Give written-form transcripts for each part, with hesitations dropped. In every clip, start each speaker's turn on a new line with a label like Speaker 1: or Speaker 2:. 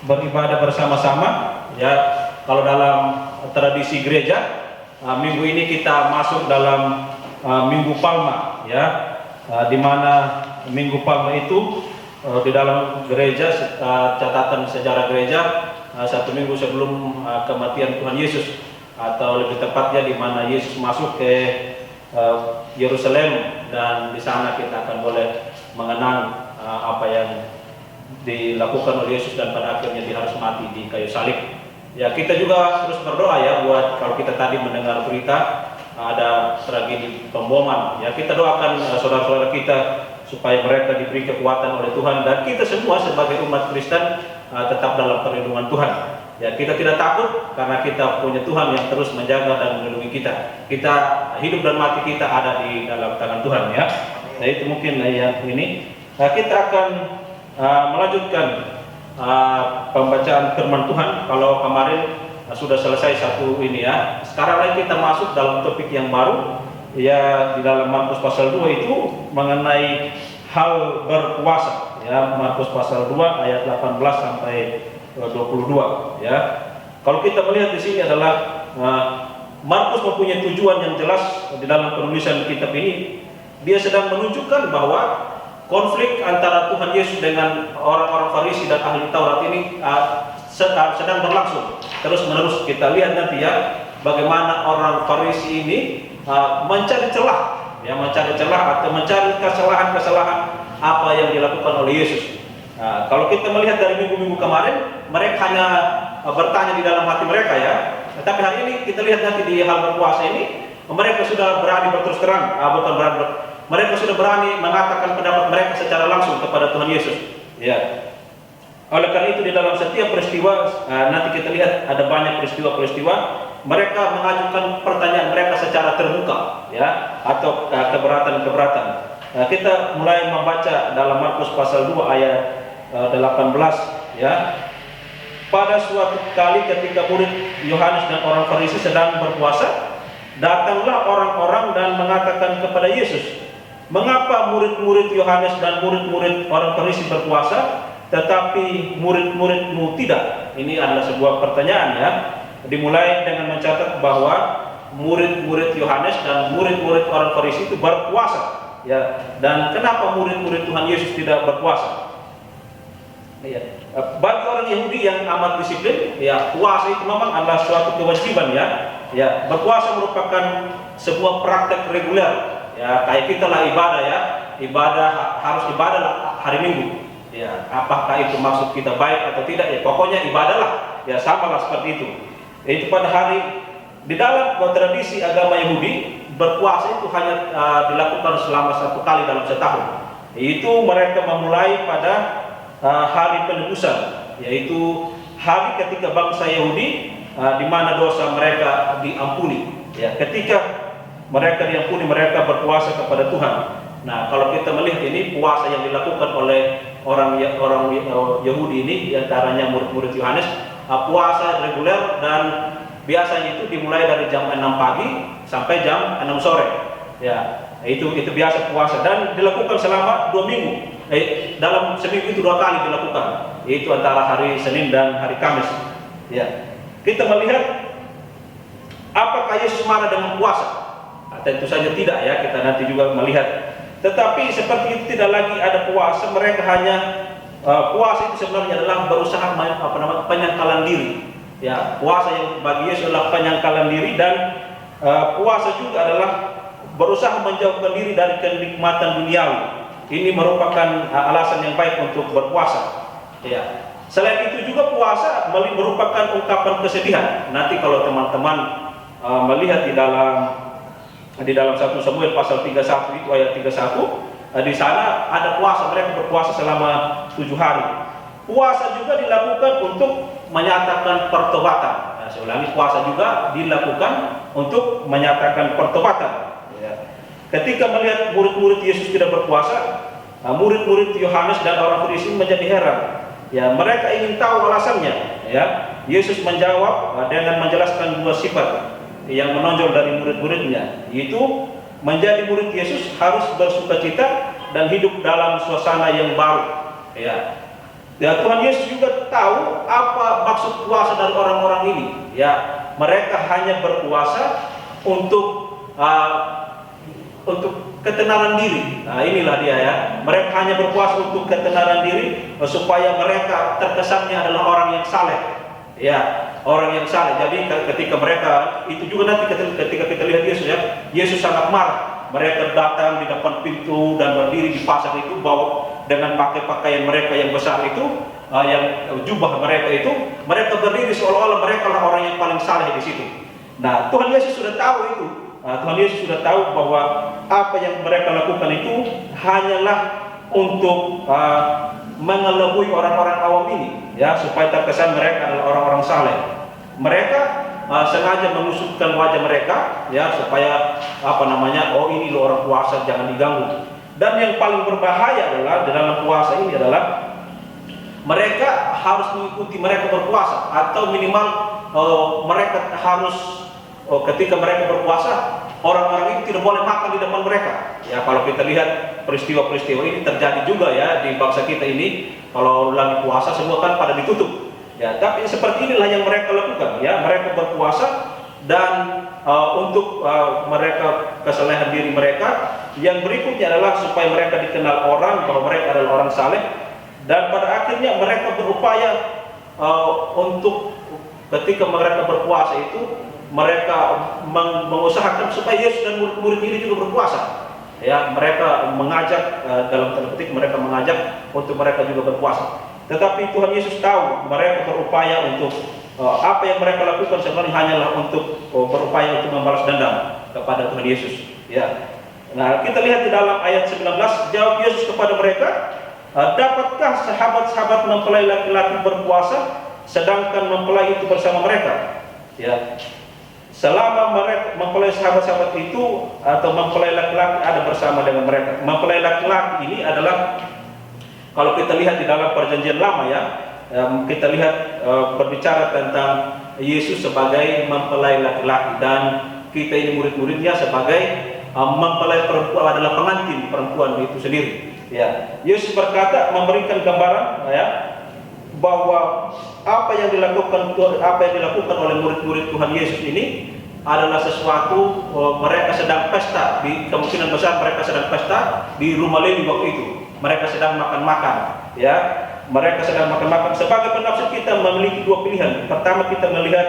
Speaker 1: beribadah bersama-sama. Ya, kalau dalam tradisi gereja, minggu ini kita masuk dalam Minggu Palma, ya, di mana Minggu Palma itu di dalam gereja, catatan sejarah gereja, satu minggu sebelum kematian Tuhan Yesus, atau lebih tepatnya di mana Yesus masuk ke Yerusalem, dan di sana kita akan boleh mengenang apa yang dilakukan oleh Yesus dan pada akhirnya dia harus mati di kayu salib. Ya, kita juga terus berdoa ya, buat kalau kita tadi mendengar berita ada tragedi pemboman, ya kita doakan saudara-saudara kita supaya mereka diberi kekuatan oleh Tuhan, dan kita semua sebagai umat Kristen tetap dalam perlindungan Tuhan. Ya, kita tidak takut karena kita punya Tuhan yang terus menjaga dan melindungi kita. Kita hidup dan mati kita ada di dalam tangan Tuhan, ya. Nah, itu mungkin yang ini. Nah, kita akan melanjutkan pembacaan firman Tuhan. Kalau kemarin sudah selesai satu ini, ya. Sekarang lagi kita masuk dalam topik yang baru, ya, di dalam Markus pasal 2 itu mengenai hal berpuasa, ya. Markus pasal 2 ayat 18 sampai 22, ya. Kalau kita melihat di sini adalah Markus mempunyai tujuan yang jelas di dalam penulisan kitab ini. Dia sedang menunjukkan bahwa konflik antara Tuhan Yesus dengan orang-orang Farisi dan ahli Taurat ini sedang berlangsung terus menerus. Kita lihat nanti, ya, bagaimana orang Farisi ini mencari celah, ya, mencari celah atau mencari kesalahan-kesalahan apa yang dilakukan oleh Yesus. Kalau kita melihat dari minggu-minggu kemarin, mereka hanya bertanya di dalam hati mereka, ya. Tetapi hari ini kita lihat nanti di hal berpuasa ini, mereka sudah berani berterus terang, mereka sudah berani mengatakan pendapat mereka secara langsung kepada Tuhan Yesus. Ya. Oleh karena itu di dalam setiap peristiwa, nanti kita lihat ada banyak peristiwa-peristiwa, mereka mengajukan pertanyaan mereka secara terbuka, ya, atau keberatan-keberatan. Kita mulai membaca dalam Markus pasal 2 ayat 18, ya. Pada suatu kali ketika murid Yohanes dan orang Farisi sedang berpuasa, datanglah orang-orang dan mengatakan kepada Yesus, "Mengapa murid-murid Yohanes dan murid-murid orang Farisi berpuasa, tetapi murid-muridmu tidak?" Ini adalah sebuah pertanyaan, ya. Dimulai dengan mencatat bahwa murid-murid Yohanes dan murid-murid orang Farisi itu berpuasa, ya. Dan kenapa murid-murid Tuhan Yesus tidak berpuasa? Ya. Bagi orang Yahudi yang amat disiplin, ya, puasa itu memang adalah suatu kewajiban, ya. Ya, berpuasa merupakan sebuah praktek reguler, ya, kayak kita lah ibadah, ya. Harus ibadah hari Minggu. Ya, apakah itu maksud kita baik atau tidak, ya, pokoknya ibadahlah, ya, samalah seperti itu. Itu pada hari di dalam tradisi agama Yahudi, berpuasa itu hanya dilakukan selama 1 kali dalam setahun. Itu mereka memulai pada hari penebusan, yaitu hari ketika bangsa Yahudi di mana dosa mereka diampuni. Ya, ketika mereka diampuni, mereka berpuasa kepada Tuhan. Nah, kalau kita melihat ini puasa yang dilakukan oleh orang Yahudi ini, diantaranya murid-murid Yohanes, puasa reguler, dan biasanya itu dimulai dari jam 6 pagi sampai jam 6 sore. Ya, itu biasa puasa, dan dilakukan selama 2 minggu. Dalam seminggu itu 2 kali dilakukan, yaitu antara hari Senin dan hari Kamis. Ya, kita melihat apakah Yesus marah dengan puasa? Tentu saja tidak, ya. Kita nanti juga melihat. Tetapi seperti itu, tidak lagi ada puasa. Mereka hanya puasa itu sebenarnya adalah berusaha penyangkalan diri. Ya, puasa yang bagi Yesus adalah penyangkalan diri, dan puasa juga adalah berusaha menjauhkan diri dari kenikmatan duniawi. Ini merupakan alasan yang baik untuk berpuasa. Ya. Selain itu juga puasa merupakan ungkapan kesedihan. Nanti kalau teman-teman melihat di dalam 1 Samuel pasal 31 itu ayat 31, di sana ada puasa, mereka berpuasa selama 7 hari. Puasa juga dilakukan untuk menyatakan pertobatan. Nah, saya ulangi, puasa juga dilakukan untuk menyatakan pertobatan. Ya. Ketika melihat murid-murid Yesus tidak berpuasa, murid-murid Yohanes dan orang Farisi menjadi heran. Ya, mereka ingin tahu alasannya. Ya, Yesus menjawab dengan menjelaskan 2 sifat yang menonjol dari murid-muridnya, yaitu menjadi murid Yesus harus bersukacita dan hidup dalam suasana yang baru. Ya, Ya, Tuhan Yesus juga tahu apa maksud puasa dari orang-orang ini. Ya, mereka hanya berpuasa untuk ketenaran diri. Nah, inilah dia ya. Mereka hanya berpuasa untuk ketenaran diri supaya mereka terkesannya adalah orang yang saleh. Ya, orang yang saleh. Jadi ketika mereka itu juga nanti ketika kita lihat Yesus ya, Yesus sangat marah. Mereka datang di depan pintu dan berdiri di pasar itu bawa dengan pakai pakaian mereka yang besar itu, yang jubah mereka itu, mereka berdiri seolah-olah mereka lah orang yang paling saleh di situ. Nah, Tuhan Yesus sudah tahu itu. Tuhan Yesus sudah tahu bahwa apa yang mereka lakukan itu hanyalah untuk mengelabui orang-orang awam ini, ya, supaya terkesan mereka adalah orang-orang saleh. Mereka sengaja mengusupkan wajah mereka, ya, supaya oh ini loh orang puasa, jangan diganggu. Dan yang paling berbahaya adalah di dalam puasa ini adalah mereka harus mengikuti mereka berpuasa, atau minimal mereka harus ketika mereka berpuasa, orang-orang itu tidak boleh makan di depan mereka. Ya, kalau kita lihat peristiwa-peristiwa ini terjadi juga ya di bangsa kita ini, kalau lagi puasa semua kan pada ditutup. Ya, tapi seperti inilah yang mereka lakukan. Ya, mereka berpuasa dan untuk mereka kesalehan diri mereka. Yang berikutnya adalah supaya mereka dikenal orang bahwa mereka adalah orang saleh. Dan pada akhirnya mereka berupaya untuk ketika mereka berpuasa itu mereka mengusahakan supaya Yesus dan murid-murid ini juga berpuasa. Ya, mereka mengajak dalam tanda petik mereka mengajak untuk mereka juga berpuasa. Tetapi Tuhan Yesus tahu mereka berupaya untuk apa yang mereka lakukan sebenarnya hanyalah untuk berupaya untuk membalas dendam kepada Tuhan Yesus. Ya. Nah, kita lihat di dalam ayat 19, jawab Yesus kepada mereka, dapatkah sahabat-sahabat mempelai laki-laki berpuasa sedangkan mempelai itu bersama mereka? Ya. Selama mereka mempelai sahabat-sahabat itu atau mempelai laki-laki ada bersama dengan mereka. Mempelai laki-laki ini adalah, kalau kita lihat di dalam perjanjian lama ya, kita lihat berbicara tentang Yesus sebagai mempelai laki-laki dan kita ini murid-muridnya sebagai mempelai perempuan, adalah pengantin perempuan itu sendiri. Ya, Yesus berkata, memberikan gambaran ya, bahwa apa yang dilakukan oleh murid-murid Tuhan Yesus ini adalah sesuatu mereka sedang pesta, di kemungkinan besar mereka sedang pesta di rumah Lewi waktu itu. Mereka sedang makan-makan, ya. Mereka sedang makan-makan. Sebagai penafsir kita memiliki dua pilihan. Pertama, kita melihat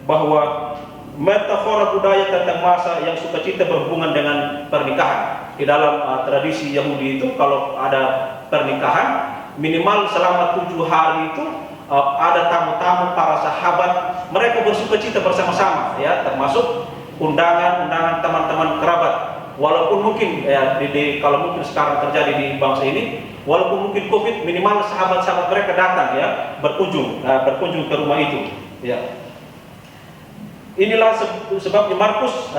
Speaker 1: bahwa metafora budaya tentang masa yang sukacita berhubungan dengan pernikahan. Di dalam tradisi Yahudi itu, kalau ada pernikahan, minimal selama 7 hari itu ada tamu-tamu para sahabat, mereka bersukacita bersama-sama, ya, termasuk undangan teman-teman kerabat. Walaupun mungkin ya, kalau mungkin sekarang terjadi di bangsa ini, walaupun mungkin COVID, minimal sahabat-sahabat mereka datang ya, berkunjung ke rumah itu. Ya. Inilah sebabnya Markus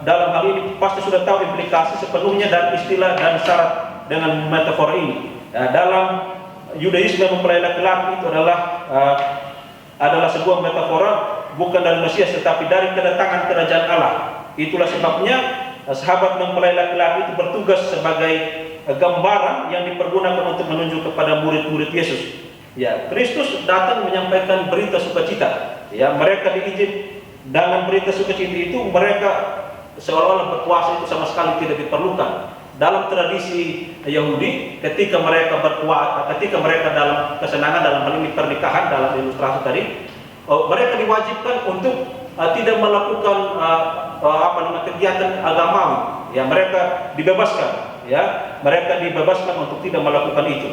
Speaker 1: dalam hal ini pasti sudah tahu implikasi sepenuhnya dari istilah dan syarat dengan metafora ini. Dalam Yudaisme mempelai laki-laki itu adalah sebuah metafora bukan dari Mesias tetapi dari kedatangan kerajaan Allah. Itulah sebabnya sahabat mempelai laki-laki itu bertugas sebagai gambaran yang dipergunakan untuk menunjuk kepada murid-murid Yesus. Ya, Kristus datang menyampaikan berita sukacita. Ya, mereka diizinkan dengan berita sukacita itu, mereka seolah-olah berpuasa itu sama sekali tidak diperlukan. Dalam tradisi Yahudi, ketika mereka berpuasa, ketika mereka dalam kesenangan, dalam hal ini pernikahan, dalam ilustrasi tadi, mereka diwajibkan untuk tidak melakukan kegiatan agamawi. Ya, mereka dibebaskan. Ya, mereka dibebaskan untuk tidak melakukan itu.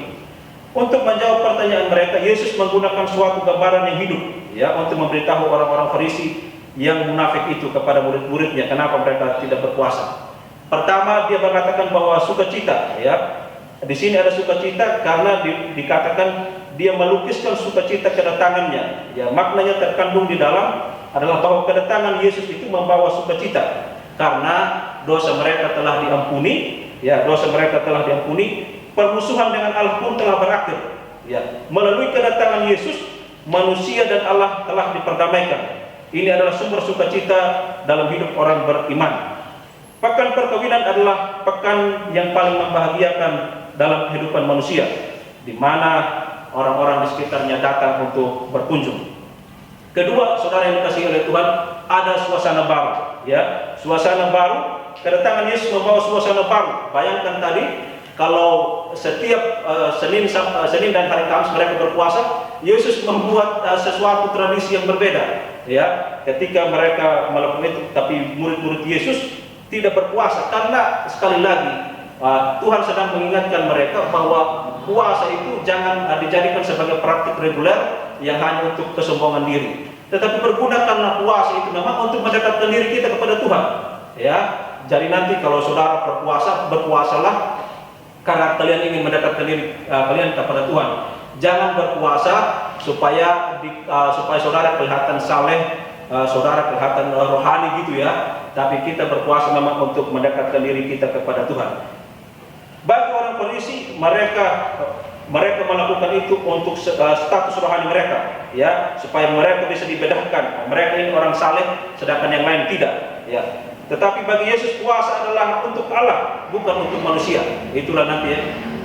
Speaker 1: Untuk menjawab pertanyaan mereka, Yesus menggunakan suatu gambaran yang hidup, ya, untuk memberitahu orang-orang Farisi yang munafik itu kepada murid-muridnya kenapa mereka tidak berpuasa. Pertama, dia mengatakan bahwa sukacita, ya. Di sini ada sukacita karena dikatakan dia melukiskan sukacita kedatangannya. Ya, maknanya terkandung di dalam adalah bahwa kedatangan Yesus itu membawa sukacita karena dosa mereka telah diampuni, ya, dosa mereka telah diampuni, permusuhan dengan Allah pun telah berakhir. Ya, melalui kedatangan Yesus, manusia dan Allah telah diperdamaikan. Ini adalah sumber sukacita dalam hidup orang beriman. Pekan perkawinan adalah pekan yang paling membahagiakan dalam kehidupan manusia, di mana orang-orang di sekitarnya datang untuk berkunjung. Kedua, saudara yang dikasihi oleh Tuhan, ada suasana baru, ya. Suasana baru, kedatangan Yesus membawa suasana baru. Bayangkan tadi, kalau setiap Senin dan hari Kamis mereka berpuasa, Yesus membuat sesuatu tradisi yang berbeda, ya. Ketika mereka melakukan itu, tapi murid-murid Yesus tidak berpuasa, karena sekali lagi Tuhan sedang mengingatkan mereka bahwa puasa itu jangan dijadikan sebagai praktik reguler yang hanya untuk kesombongan diri, tetapi pergunakanlah puasa itu memang untuk mendekatkan diri kita kepada Tuhan, ya. Jadi nanti kalau saudara berpuasa, berpuasalah karena kalian ingin mendekatkan diri kalian kepada Tuhan. Jangan berpuasa supaya saudara kelihatan saleh, saudara kelihatan rohani gitu ya. Tapi kita berpuasa memang untuk mendekatkan diri kita kepada Tuhan. Bagi orang Farisi, mereka melakukan itu untuk status rohani mereka, ya, supaya mereka bisa dibedakan. Mereka ini orang saleh, sedangkan yang lain tidak, ya. Tetapi bagi Yesus puasa adalah untuk Allah, bukan untuk manusia. Itulah nanti ya.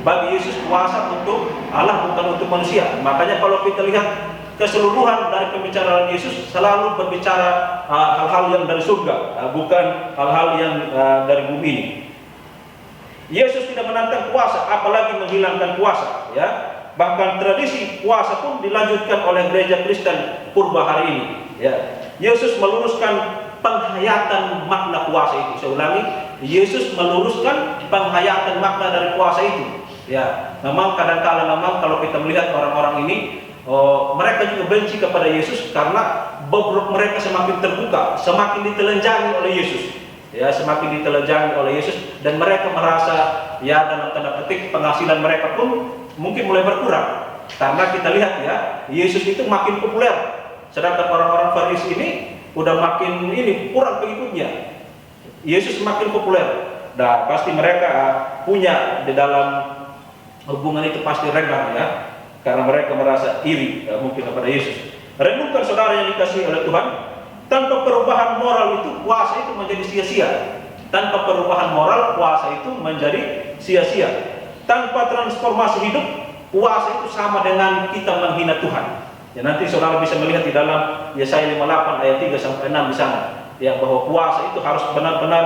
Speaker 1: Bagi Yesus puasa untuk Allah, bukan untuk manusia. Makanya kalau kita lihat keseluruhan dari pembicaraan Yesus selalu berbicara hal-hal yang dari surga, bukan hal-hal yang dari bumi ini. Yesus tidak menantang puasa, apalagi menghilangkan puasa, ya. Bahkan tradisi puasa pun dilanjutkan oleh gereja Kristen purba hari ini, ya. Yesus meluruskan penghayatan makna puasa itu. Saya ulangi, Yesus meluruskan penghayatan makna dari puasa itu, ya. Memang kadang-kala memang kalau kita melihat orang-orang ini, mereka juga benci kepada Yesus karena bobrok mereka semakin terbuka, semakin ditelanjangi oleh Yesus. Ya, semakin ditelanjangi oleh Yesus, dan mereka merasa, ya, dalam tanda petik penghasilan mereka pun mungkin mulai berkurang. Karena kita lihat ya, Yesus itu makin populer, sedangkan orang-orang Farisi ini udah makin kurang pengikutnya. Yesus semakin populer. Nah, pasti mereka punya di dalam hubungan itu pasti renggang ya, karena mereka merasa iri mungkin kepada Yesus. Renungkan saudara yang dikasihi oleh Tuhan, tanpa perubahan moral itu puasa itu menjadi sia-sia. Tanpa perubahan moral, puasa itu menjadi sia-sia. Tanpa transformasi hidup, puasa itu sama dengan kita menghina Tuhan. Ya, nanti saudara bisa melihat di dalam Yesaya 58 ayat 3 sampai 6 di sana, ya, bahwa puasa itu harus benar-benar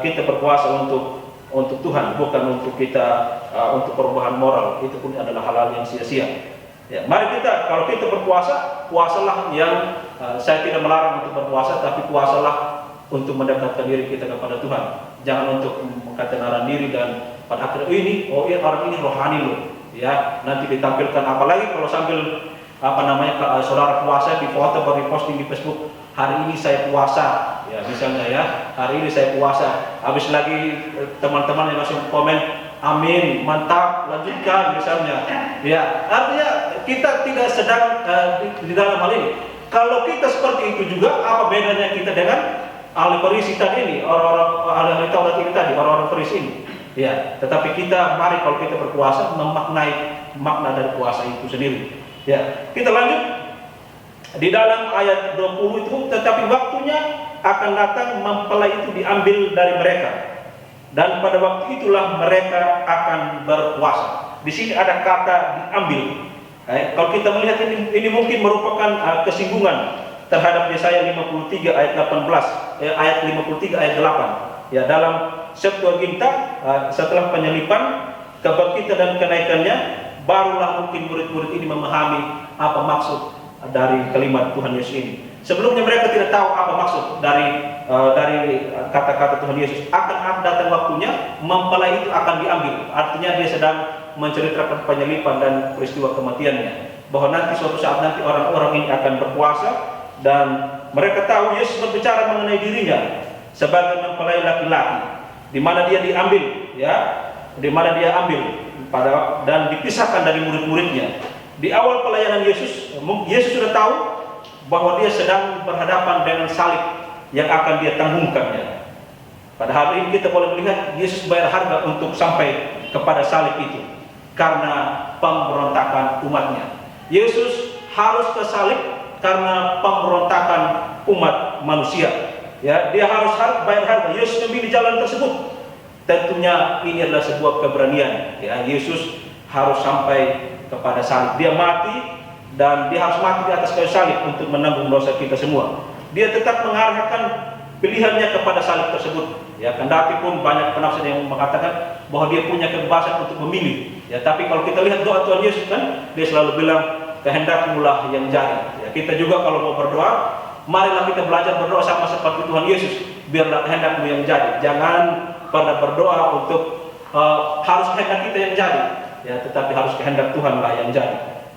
Speaker 1: kita berpuasa untuk Tuhan, bukan untuk kita untuk perubahan moral. Itu pun adalah hal-hal yang sia-sia. Ya, mari kita, kalau kita berpuasa, puasalah yang saya tidak melarang untuk berpuasa, tapi puasalah untuk mendekatkan diri kita kepada Tuhan. Jangan untuk mengkatenaran diri dan pada akhirnya orang ini rohani loh, ya. Nanti ditampilkan, apalagi kalau sambil saudara puasa di foto baru posting di Facebook, hari ini saya puasa, ya, misalnya ya, hari ini saya puasa. Habis lagi teman-teman yang langsung komen, amin, mantap, lanjutkan misalnya. Ya, artinya kita tidak sedang di dalam hal ini. Kalau kita seperti itu juga, apa bedanya kita dengan ahli Farisi tadi ini, orang-orang ahli Taurat ini tadi, orang-orang Farisi ini? Ya, tetapi kita, mari kalau kita berpuasa memaknai makna dari puasa itu sendiri. Ya, kita lanjut di dalam ayat 20 itu, tetapi waktunya akan datang mempelai itu diambil dari mereka. Dan pada waktu itulah mereka akan berpuasa. Di sini ada kata diambil. Kalau kita melihat ini mungkin merupakan kesinggungan terhadap Yesaya 53 ayat 18, ayat 53 ayat 8. Ya, dalam Septuaginta, setelah penyelipan, kebangkitan dan kenaikannya, barulah mungkin murid-murid ini memahami apa maksud dari kalimat Tuhan Yesus ini. Sebelumnya mereka tidak tahu apa maksud dari kata-kata Tuhan Yesus. Akan datang waktunya mempelai itu akan diambil. Artinya dia sedang menceritakan penyelipan dan peristiwa kematiannya. Bahwa nanti suatu saat nanti orang-orang ini akan berpuasa, dan mereka tahu Yesus berbicara mengenai dirinya sebagai mempelai laki-laki, di mana dia diambil, ya, di mana dia ambil dan dipisahkan dari murid-muridnya. Di awal pelayanan Yesus sudah tahu bahwa dia sedang berhadapan dengan salib yang akan dia tanggungkannya. Pada hari ini kita boleh melihat Yesus bayar harga untuk sampai kepada salib itu karena pemberontakan umatnya. Yesus harus ke salib karena pemberontakan umat manusia. Ya, dia harus bayar harga. Yesus memilih jalan tersebut. Tentunya ini adalah sebuah keberanian. Ya, Yesus harus sampai kepada salib. Dia mati dan dia harus mati di atas kayu salib untuk menanggung dosa kita semua. Dia tetap mengarahkan pilihannya kepada salib tersebut. Ya, kendati pun banyak penafsir yang mengatakan bahwa dia punya kebebasan untuk memilih. Ya, tapi kalau kita lihat doa Tuhan Yesus kan, dia selalu bilang kehendak-Mu lah yang jadi. Ya, kita juga kalau mau berdoa, marilah kita belajar berdoa sama seperti Tuhan Yesus. Biarlah kehendak-Mu yang jadi. Jangan pernah berdoa untuk harus kehendak kita yang jadi. Ya, tetapi harus kehendak Tuhan lah yang jadi.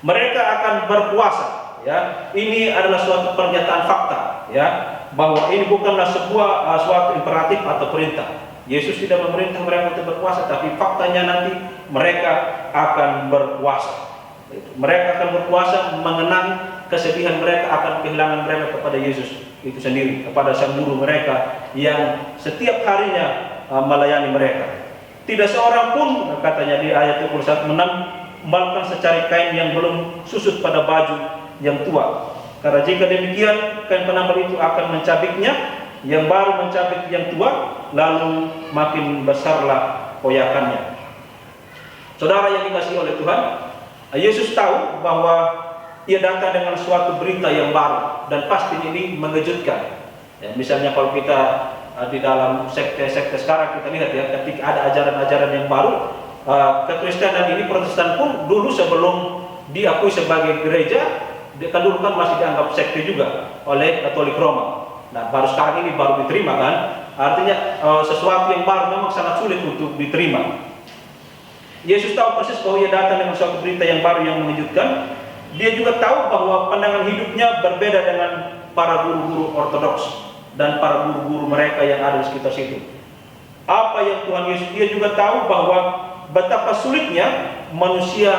Speaker 1: Mereka akan berpuasa. Ya, ini adalah suatu pernyataan fakta. Ya, bahwa ini bukanlah sebuah suatu imperatif atau perintah. Yesus tidak memerintah mereka untuk berpuasa, tapi faktanya nanti mereka akan berpuasa. Mereka akan berpuasa mengenang kesedihan mereka akan kehilangan mereka kepada Yesus itu sendiri, kepada sang guru mereka yang setiap harinya melayani mereka. Tidak seorang pun, katanya di ayat 21, menambahkan secari kain yang belum susut pada baju yang tua. Karena jika demikian, kain penambal itu akan mencabiknya, yang baru mencabik yang tua, lalu makin besarlah koyakannya. Saudara yang dikasihi oleh Tuhan, Yesus tahu bahwa ia datang dengan suatu berita yang baru, dan pasti ini mengejutkan. Ya, misalnya kalau kita di dalam sekte-sekte sekarang kita lihat ya, ketika ada ajaran-ajaran yang baru, kekristenan ini, Protestan pun dulu sebelum diakui sebagai gereja, kan dulu kan masih dianggap sekte juga oleh Katolik Roma. Nah, baru sekarang ini baru diterima kan. Artinya sesuatu yang baru memang sangat sulit untuk diterima. Yesus tahu persis bahwa ia datang dengan suatu berita yang baru yang mengejutkan. Dia juga tahu bahwa pandangan hidupnya berbeda dengan para guru-guru ortodoks dan para guru-guru mereka yang ada di sekitar situ. Apa yang Tuhan Yesus, dia juga tahu bahwa betapa sulitnya manusia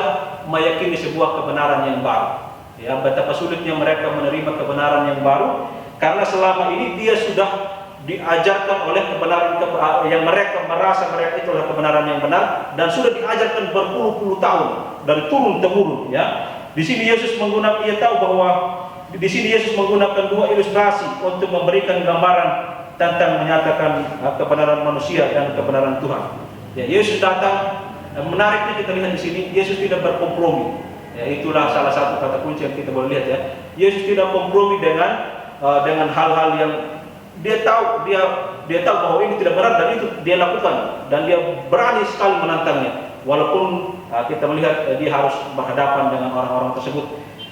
Speaker 1: meyakini sebuah kebenaran yang baru. Ya, betapa sulitnya mereka menerima kebenaran yang baru, karena selama ini dia sudah diajarkan oleh kebenaran yang mereka merasa mereka itu adalah kebenaran yang benar, dan sudah diajarkan berpuluh-puluh tahun dari turun temurun. Ya, di sini Yesus menggunakan, ia tahu bahwa di sini Yesus menggunakan dua ilustrasi untuk memberikan gambaran tentang menyatakan kebenaran manusia dan kebenaran Tuhan. Ya, Yesus datang, menariknya kita lihat di sini, Yesus tidak berkompromi. Ya, itulah salah satu kata kunci yang kita boleh lihat ya. Yesus tidak kompromi dengan hal-hal yang dia tahu bahwa ini tidak benar, dan itu dia lakukan, dan dia berani sekali menantangnya. Walaupun kita melihat dia harus berhadapan dengan orang-orang tersebut,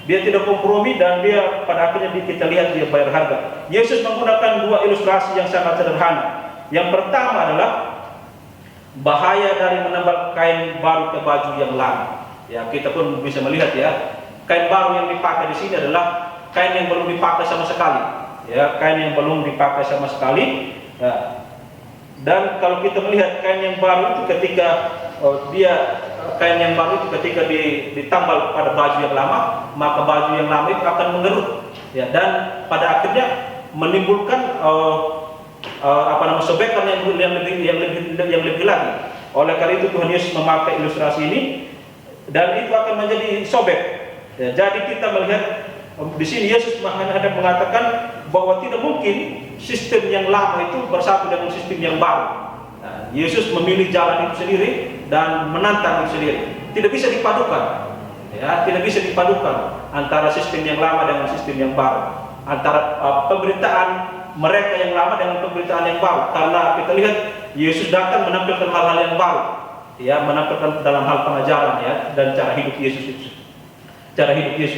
Speaker 1: dia tidak kompromi, dan dia pada akhirnya kita lihat dia bayar harga. Yesus menggunakan dua ilustrasi yang sangat sederhana. Yang pertama adalah bahaya dari menambal kain baru ke baju yang lama. Ya, kita pun bisa melihat ya, kain baru yang dipakai di sini adalah kain yang belum dipakai sama sekali. Ya, kain yang belum dipakai sama sekali. Ya. Dan kalau kita melihat kain yang baru itu ketika kain yang baru itu ketika ditambal pada baju yang lama, maka baju yang lama itu akan mengerut. Ya, dan pada akhirnya menimbulkan sobekan yang lebih lagi. Oleh karena itu Tuhan Yesus memakai ilustrasi ini, dan itu akan menjadi sobek. Ya, jadi kita melihat di sini Yesus hendak mengatakan bahwa tidak mungkin sistem yang lama itu bersatu dengan sistem yang baru. Nah, Yesus memilih jalan itu sendiri dan menantang itu sendiri. Tidak bisa dipadukan. Ya, tidak bisa dipadukan antara sistem yang lama dengan sistem yang baru. Antara pemberitaan mereka yang lama dengan pemberitaan yang baru. Karena kita lihat Yesus datang menampilkan hal-hal yang baru. Ya, menampilkan dalam hal pengajaran ya, dan cara hidup Yesus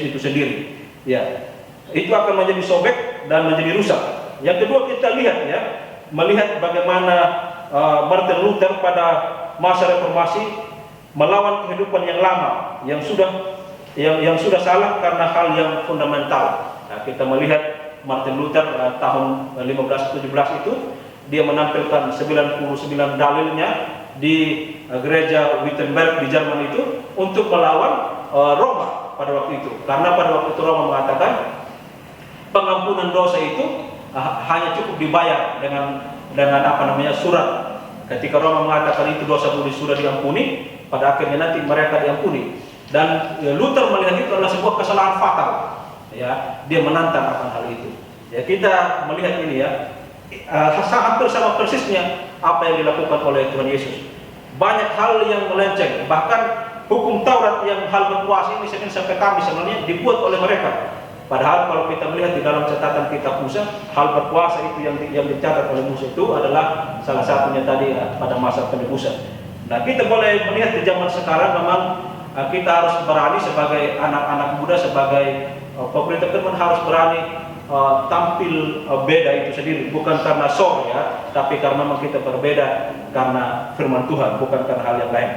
Speaker 1: itu sendiri. Ya, itu akan menjadi sobek dan menjadi rusak. Yang kedua kita lihat ya, melihat bagaimana Martin Luther pada masa reformasi melawan kehidupan yang lama yang sudah salah karena hal yang fundamental. Nah, kita melihat Martin Luther tahun 1517 itu dia menampilkan 99 dalilnya di gereja Wittenberg di Jerman itu untuk melawan Roma pada waktu itu. Karena pada waktu itu Roma mengatakan pengampunan dosa itu hanya cukup dibayar dengan surat. Ketika Roma mengatakan itu dosa sudah diampuni, pada akhirnya nanti mereka diampuni. Dan Luther melihat itu adalah sebuah kesalahan fatal. Ya, dia menantang akan hal itu. Ya, kita melihat ini ya, hampir sama persisnya apa yang dilakukan oleh Tuhan Yesus. Banyak hal yang melenceng, bahkan hukum Taurat yang hal berpuasa ini Senin sampai Kamis sebenarnya dibuat oleh mereka. Padahal kalau kita melihat di dalam catatan kitab Musa, hal berpuasa itu yang dicatat oleh Musa itu adalah salah satunya tadi pada masa penebusan. Nah, kita boleh melihat di zaman sekarang memang kita harus berani sebagai anak-anak muda, sebagai pemerintah Firman harus berani tampil beda itu sendiri, bukan karena show ya, tapi karena memang kita berbeda karena firman Tuhan, bukan karena hal yang lain.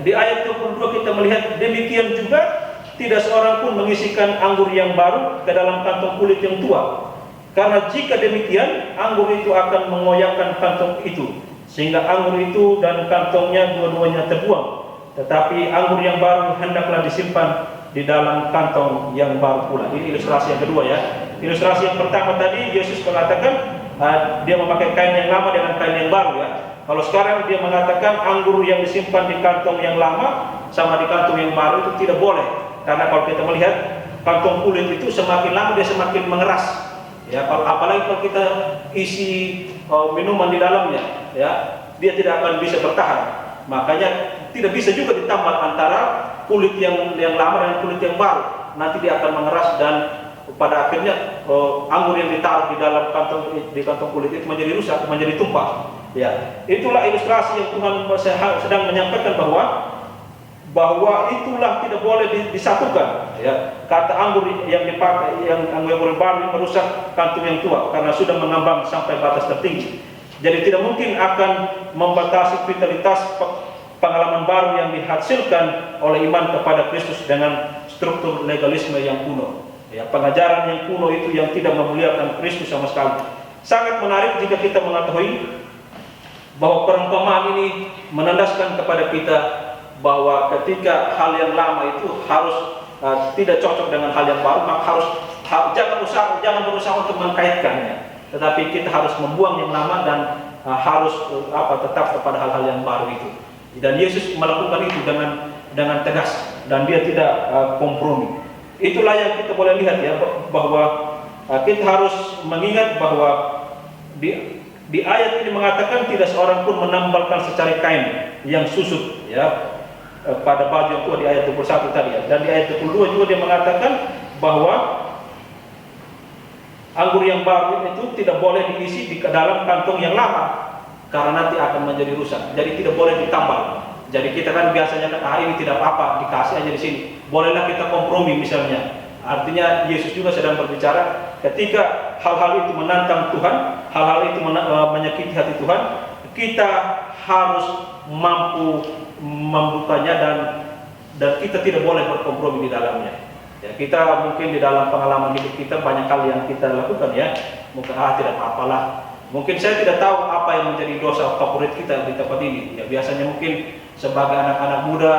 Speaker 1: Di ayat 22 kita melihat demikian juga tidak seorang pun mengisikan anggur yang baru ke dalam kantong kulit yang tua. Karena jika demikian, anggur itu akan mengoyakkan kantong itu, sehingga anggur itu dan kantongnya dua-duanya terbuang. Tetapi anggur yang baru hendaklah disimpan di dalam kantong yang baru pula. Ini ilustrasi yang kedua ya. Ilustrasi yang pertama tadi Yesus mengatakan dia memakai kain yang lama dengan kain yang baru ya. Kalau sekarang dia mengatakan anggur yang disimpan di kantong yang lama sama di kantong yang baru itu tidak boleh. Karena kalau kita melihat kantong kulit itu semakin lama dia semakin mengeras. Ya, apalagi kalau kita isi minuman di dalamnya, ya, dia tidak akan bisa bertahan. Makanya tidak bisa juga ditambah antara kulit yang lama dengan kulit yang baru. Nanti dia akan mengeras dan pada akhirnya anggur yang ditaruh di dalam kantong kulit itu menjadi rusak, menjadi tumpah. Ya, itulah ilustrasi yang Tuhan sedang menyampaikan bahwa itulah tidak boleh disatukan ya. Kata anggur yang dipakai yang anggur baru merusak kantung yang tua karena sudah mengambang sampai batas tertinggi. Jadi tidak mungkin akan membatasi vitalitas pengalaman baru yang dihasilkan oleh iman kepada Kristus dengan struktur legalisme yang kuno ya, pengajaran yang kuno itu yang tidak memuliakan Kristus sama sekali. Sangat menarik jika kita mengetahui bahwa perumpamaan ini menandaskan kepada kita bahwa ketika hal yang lama itu harus tidak cocok dengan hal yang baru, maka jangan berusaha untuk mengkaitkannya, tetapi kita harus membuang yang lama dan harus tetap kepada hal-hal yang baru itu. Dan Yesus melakukan itu dengan tegas dan dia tidak kompromi. Itulah yang kita boleh lihat ya, bahwa kita harus mengingat bahwa di ayat ini mengatakan tidak seorang pun menambalkan secari kain yang susut ya pada baju yang tua di ayat 21 tadi ya. Dan di ayat 22 juga dia mengatakan bahwa anggur yang baru itu tidak boleh diisi di dalam kantong yang lama karena nanti akan menjadi rusak. Jadi tidak boleh ditambal. Jadi kita kan biasanya ini tidak apa-apa, dikasih aja di sini. Bolehlah kita kompromi misalnya. Artinya Yesus juga sedang berbicara ketika hal-hal itu menantang Tuhan, hal-hal itu menyakiti hati Tuhan, kita harus mampu membukanya dan kita tidak boleh berkompromi di dalamnya. Ya, kita mungkin di dalam pengalaman hidup kita banyak hal yang kita lakukan ya. Mungkin tidak apa-apalah. Mungkin saya tidak tahu apa yang menjadi dosa favorit kita di tempat ini. Ya, biasanya mungkin sebagai anak-anak muda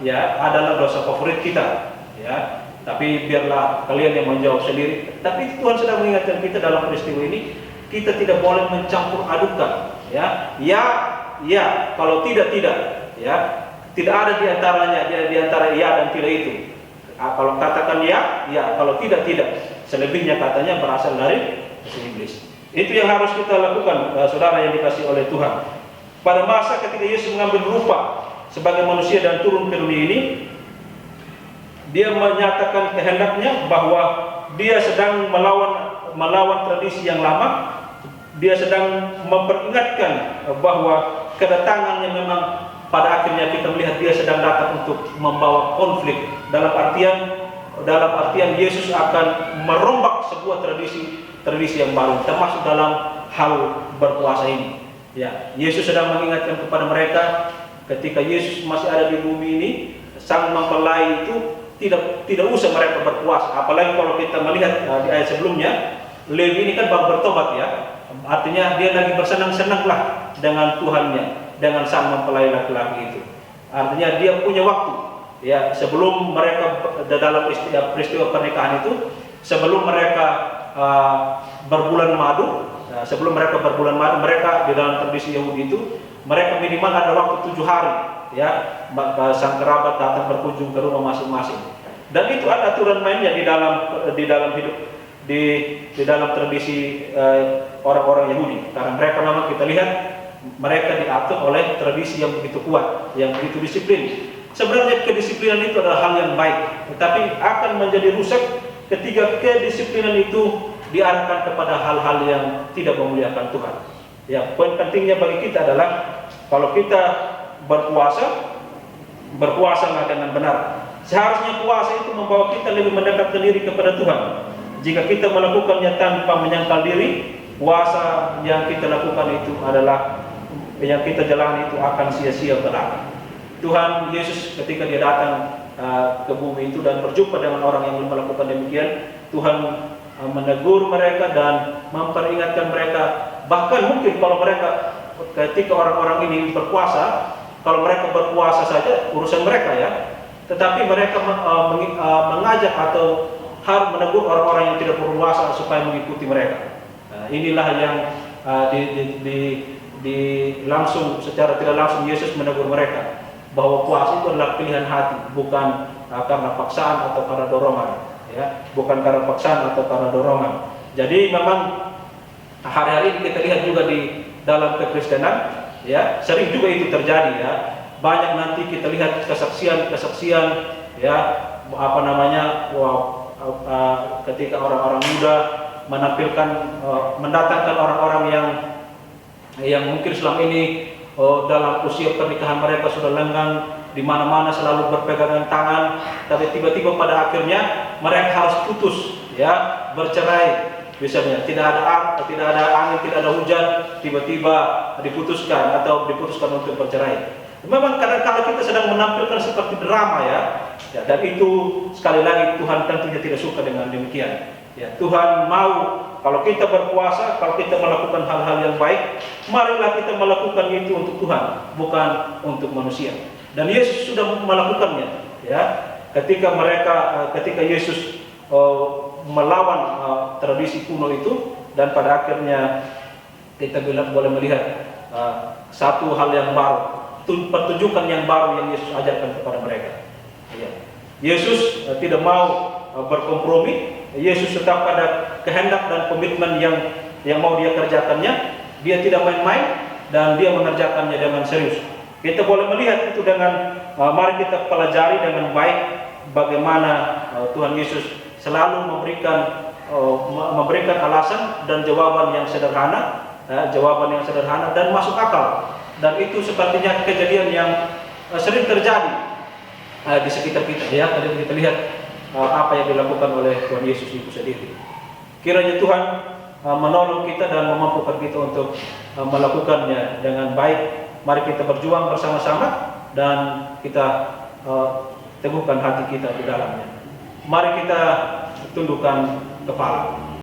Speaker 1: ya adalah dosa favorit kita. Ya, tapi biarlah kalian yang menjawab sendiri. Tapi Tuhan sedang mengingatkan kita dalam peristiwa ini, kita tidak boleh mencampur adukan. Ya, kalau tidak, ya, tidak ada di antara ya dan tidak itu. Kalau katakan ya, kalau tidak. Selebihnya katanya berasal dari iblis. Itu yang harus kita lakukan, saudara yang dikasihi oleh Tuhan. Pada masa ketika Yesus mengambil rupa sebagai manusia dan turun ke dunia ini, dia menyatakan kehendaknya bahwa dia sedang melawan tradisi yang lama. Dia sedang memperingatkan bahwa kedatangannya memang pada akhirnya kita melihat dia sedang datang untuk membawa konflik. Dalam artian Yesus akan merombak sebuah tradisi yang baru, termasuk dalam hal berpuasa ini. Ya, Yesus sedang mengingatkan kepada mereka ketika Yesus masih ada di bumi ini, sang mempelai itu tidak usah mereka berpuasa. Apalagi kalau kita melihat di ayat sebelumnya, Lewi ini kan baru bertobat ya. Artinya dia lagi bersenang-senanglah dengan Tuhannya, dengan sang mempelai laki-laki itu. Artinya dia punya waktu ya, sebelum mereka dalam peristiwa pernikahan itu, sebelum mereka berbulan madu, mereka di dalam tradisi Yahudi itu mereka minimal ada waktu 7 hari ya, sang kerabat datang berkunjung ke rumah masing-masing. Dan itu ada aturan mainnya di dalam hidup di dalam tradisi orang-orang Yahudi. Karena mereka memang kita lihat mereka diatur oleh tradisi yang begitu kuat, yang begitu disiplin. Sebenarnya kedisiplinan itu adalah hal yang baik, tetapi akan menjadi rusak ketika kedisiplinan itu diarahkan kepada hal-hal yang tidak memuliakan Tuhan. Ya, poin pentingnya bagi kita adalah kalau kita berpuasalah dengan benar. Seharusnya puasa itu membawa kita lebih mendekatkan diri kepada Tuhan. Jika kita melakukannya tanpa menyangkal diri, puasa yang kita lakukan itu adalah yang kita jalani itu akan sia-sia belaka. Tuhan Yesus ketika dia datang ke bumi itu dan berjumpa dengan orang yang melakukan demikian, Tuhan menegur mereka dan memperingatkan mereka. Bahkan mungkin kalau mereka ketika orang-orang ini berpuasa, kalau mereka berpuasa saja urusan mereka ya, tetapi mereka mengajak atau harus menegur orang-orang yang tidak berpuasa supaya mengikuti mereka. Inilah yang langsung secara tidak langsung Yesus menegur mereka bahwa puasa itu adalah pilihan hati, bukan karena paksaan atau karena dorongan, ya, bukan karena paksaan atau karena dorongan. Jadi memang hari-hari ini kita lihat juga di dalam kekristenan, ya, sering juga itu terjadi, ya. Banyak nanti kita lihat kesaksian, ya, ketika orang-orang muda mendatangkan orang-orang yang mungkin selama ini dalam usia pernikahan mereka sudah lenggang, di mana-mana selalu berpegangan tangan, tapi tiba-tiba pada akhirnya mereka harus putus, ya, bercerai. Misalnya tidak ada angin, tidak ada hujan, tiba-tiba diputuskan untuk bercerai. Memang kadang-kadang kita sedang menampilkan seperti drama, ya, dan itu sekali lagi Tuhan tentunya tidak suka dengan demikian. Ya, Tuhan mau kalau kita berpuasa, kalau kita melakukan hal-hal yang baik, marilah kita melakukan itu untuk Tuhan, bukan untuk manusia. Dan Yesus sudah melakukannya, ya. Ketika Yesus melawan tradisi kuno itu, dan pada akhirnya kita boleh melihat satu hal yang baru, pertunjukan yang baru yang Yesus ajarkan kepada mereka. Ya. Yesus tidak mau berkompromi. Yesus tetap pada kehendak dan komitmen yang mau dia kerjakannya. Dia tidak main-main dan dia mengerjakannya dengan serius. Kita boleh melihat itu dengan mari kita pelajari dengan baik bagaimana Tuhan Yesus selalu memberikan alasan dan jawaban yang sederhana, dan masuk akal. Dan itu sepertinya kejadian yang sering terjadi di sekitar kita, ya. Tadi kita lihat apa yang dilakukan oleh Tuhan Yesus itu sendiri. Kiranya Tuhan menolong kita dan memampukan kita untuk melakukannya dengan baik. Mari kita berjuang bersama-sama dan kita teguhkan hati kita di dalamnya. Mari kita tundukkan kepala.